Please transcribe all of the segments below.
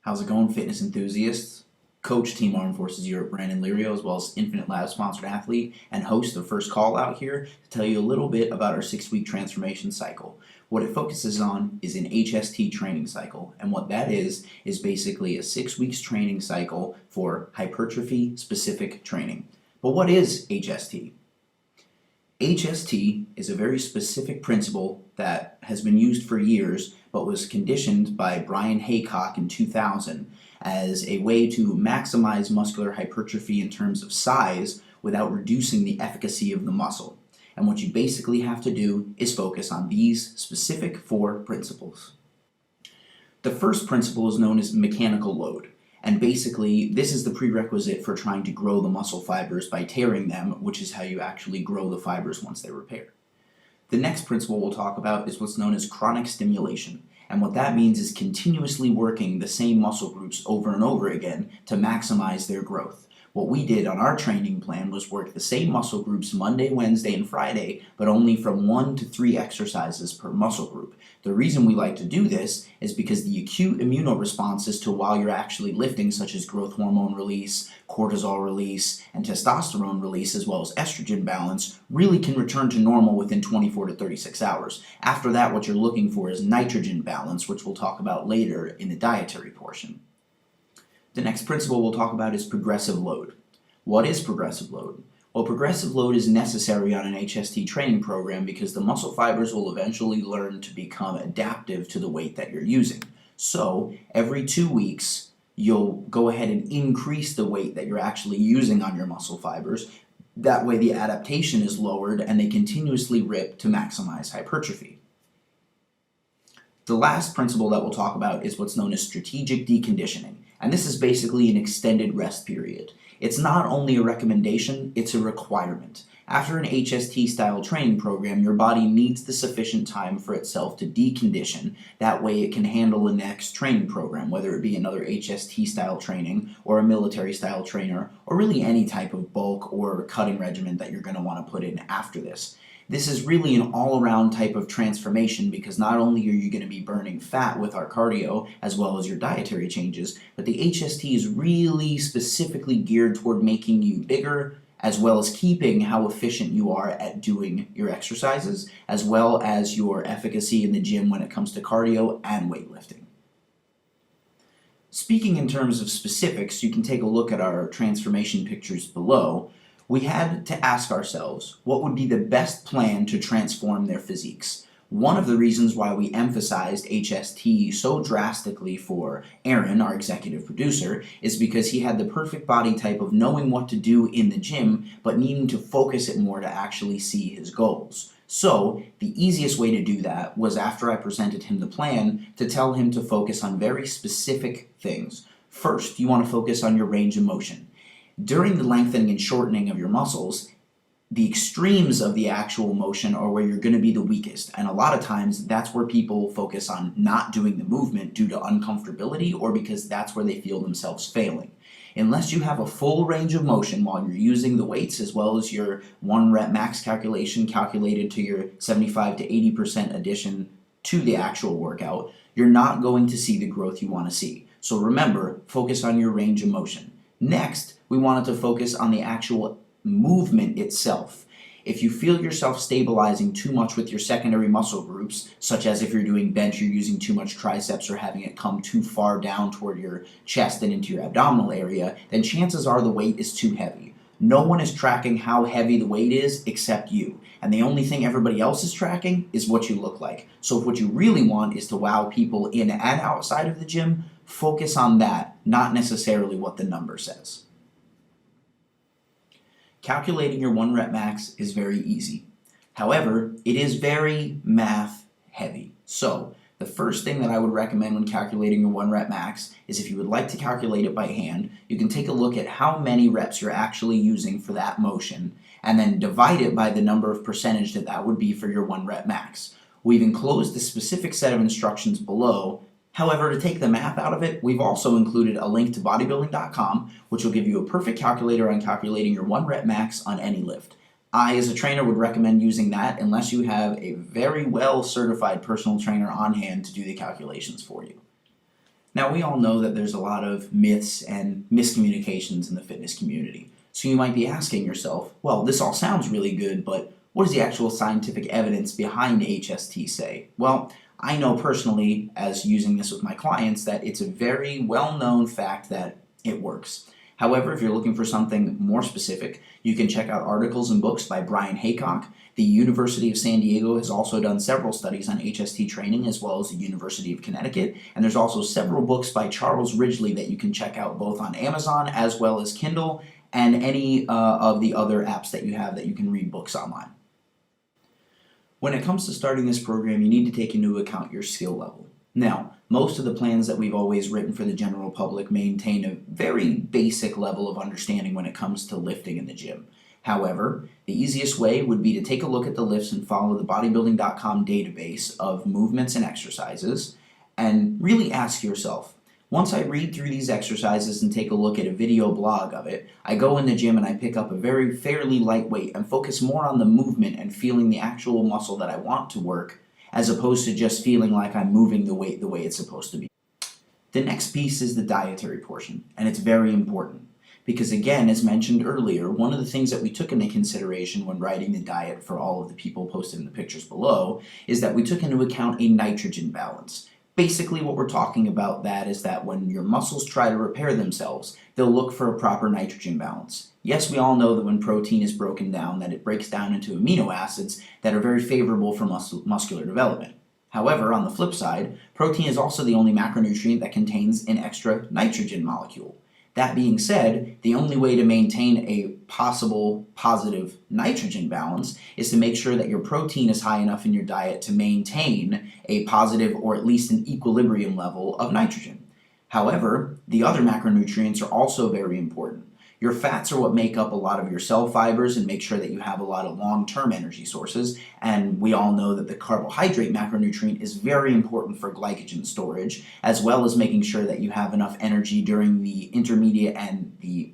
How's it going, fitness enthusiasts? Coach Team Armed Forces Europe Brandon Lirio, as well as Infinite Lab sponsored athlete and host of First Call Out here to tell you a little bit about our 6-week transformation cycle. What it focuses on is an HST training cycle, and what that is basically a 6 weeks training cycle for hypertrophy specific training. But what is HST? HST is a very specific principle that has been used for years but was conditioned by Brian Haycock in 2000 as a way to maximize muscular hypertrophy in terms of size without reducing the efficacy of the muscle. And what you basically have to do is focus on these specific 4 principles. The first principle is known as mechanical load. And basically, this is the prerequisite for trying to grow the muscle fibers by tearing them, which is how you actually grow the fibers once they repair. The next principle we'll talk about is what's known as chronic stimulation. And what that means is continuously working the same muscle groups over and over again to maximize their growth. What we did on our training plan was work the same muscle groups Monday, Wednesday, and Friday, but only from 1 to 3 exercises per muscle group. The reason we like to do this is because the acute immunoresponses to while you're actually lifting, such as growth hormone release, cortisol release, and testosterone release, as well as estrogen balance, really can return to normal within 24 to 36 hours. After that, what you're looking for is nitrogen balance, which we'll talk about later in the dietary portion. The next principle we'll talk about is progressive load. What is progressive load? Well, progressive load is necessary on an HST training program because the muscle fibers will eventually learn to become adaptive to the weight that you're using. So, every 2 weeks, you'll go ahead and increase the weight that you're actually using on your muscle fibers. That way the adaptation is lowered and they continuously rip to maximize hypertrophy. The last principle that we'll talk about is what's known as strategic deconditioning. And this is basically an extended rest period. It's not only a recommendation, it's a requirement. After an HST style training program, your body needs the sufficient time for itself to decondition. That way it can handle the next training program, whether it be another HST style training or a military style trainer, or really any type of bulk or cutting regimen that you're going to want to put in after this. This is really an all-around type of transformation because not only are you going to be burning fat with our cardio as well as your dietary changes, but the HST is really specifically geared toward making you bigger as well as keeping how efficient you are at doing your exercises as well as your efficacy in the gym when it comes to cardio and weightlifting. Speaking in terms of specifics, you can take a look at our transformation pictures below. We had to ask ourselves what would be the best plan to transform their physiques. One of the reasons why we emphasized HST so drastically for Aaron, our executive producer, is because he had the perfect body type of knowing what to do in the gym, but needing to focus it more to actually see his goals. So, the easiest way to do that was after I presented him the plan to tell him to focus on very specific things. First, you want to focus on your range of motion. During the lengthening and shortening of your muscles, the extremes of the actual motion are where you're going to be the weakest. And a lot of times, that's where people focus on not doing the movement due to uncomfortability or because that's where they feel themselves failing. Unless you have a full range of motion while you're using the weights as well as your 1 rep max calculation calculated to your 75 to 80% addition to the actual workout, you're not going to see the growth you want to see. So remember, focus on your range of motion. Next, we wanted to focus on the actual movement itself. If you feel yourself stabilizing too much with your secondary muscle groups, such as if you're doing bench, you're using too much triceps or having it come too far down toward your chest and into your abdominal area, then chances are the weight is too heavy. No one is tracking how heavy the weight is except you. And the only thing everybody else is tracking is what you look like. So if what you really want is to wow people in and outside of the gym, focus on that, not necessarily what the number says. Calculating your 1 rep max is very easy. However, it is very math heavy. So, the first thing that I would recommend when calculating your 1 rep max is if you would like to calculate it by hand, you can take a look at how many reps you're actually using for that motion and then divide it by the number of percentage that would be for your 1 rep max. We've enclosed a specific set of instructions below. However, to take the math out of it, we've also included a link to bodybyliling.com, which will give you a perfect calculator on calculating your 1 rep max on any lift. I, as a trainer, would recommend using that unless you have a very well certified personal trainer on hand to do the calculations for you. Now, we all know that there's a lot of myths and miscommunications in the fitness community. So you might be asking yourself, well, this all sounds really good, but what does the actual scientific evidence behind HST say? Well, I know personally, as using this with my clients, that it's a very well-known fact that it works. However, if you're looking for something more specific, you can check out articles and books by Brian Haycock. The University of San Diego has also done several studies on HST training, as well as the University of Connecticut. And there's also several books by Charles Ridgely that you can check out both on Amazon as well as Kindle and any of the other apps that you have that you can read books online. When it comes to starting this program, you need to take into account your skill level. Now, most of the plans that we've always written for the general public maintain a very basic level of understanding when it comes to lifting in the gym. However, the easiest way would be to take a look at the lifts and follow the bodybuilding.com database of movements and exercises and really ask yourself, once I read through these exercises and take a look at a video blog of it, I go in the gym and I pick up a very fairly lightweight and focus more on the movement and feeling the actual muscle that I want to work, as opposed to just feeling like I'm moving the weight the way it's supposed to be. The next piece is the dietary portion, and it's very important. Because again, as mentioned earlier, one of the things that we took into consideration when writing the diet for all of the people posted in the pictures below is that we took into account a nitrogen balance. Basically what we're talking about that is that when your muscles try to repair themselves, they'll look for a proper nitrogen balance. Yes, we all know that when protein is broken down, that it breaks down into amino acids that are very favorable for muscular development. However, on the flip side, protein is also the only macronutrient that contains an extra nitrogen molecule. That being said, the only way to maintain a possible positive nitrogen balance is to make sure that your protein is high enough in your diet to maintain a positive or at least an equilibrium level of nitrogen. However, the other macronutrients are also very important. Your fats are what make up a lot of your cell fibers and make sure that you have a lot of long-term energy sources, and we all know that the carbohydrate macronutrient is very important for glycogen storage, as well as making sure that you have enough energy during the intermediate and the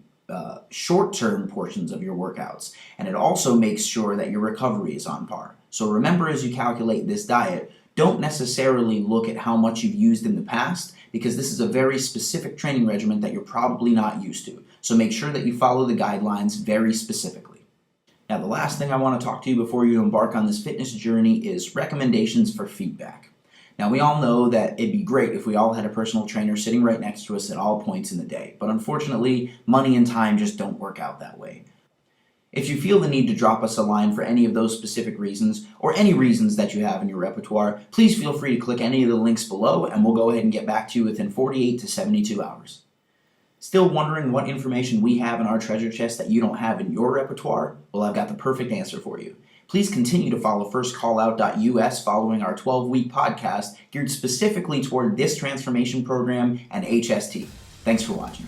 short-term portions of your workouts. And it also makes sure that your recovery is on par. So remember, as you calculate this diet, don't necessarily look at how much you've used in the past, because this is a very specific training regimen that you're probably not used to. So make sure that you follow the guidelines very specifically. Now, the last thing I want to talk to you before you embark on this fitness journey is recommendations for feedback. Now, we all know that it'd be great if we all had a personal trainer sitting right next to us at all points in the day, but unfortunately, money and time just don't work out that way. If you feel the need to drop us a line for any of those specific reasons, or any reasons that you have in your repertoire, please feel free to click any of the links below and we'll go ahead and get back to you within 48 to 72 hours. Still wondering what information we have in our treasure chest that you don't have in your repertoire? Well, I've got the perfect answer for you. Please continue to follow firstcallout.us following our 12-week podcast geared specifically toward this transformation program and HST. Thanks for watching.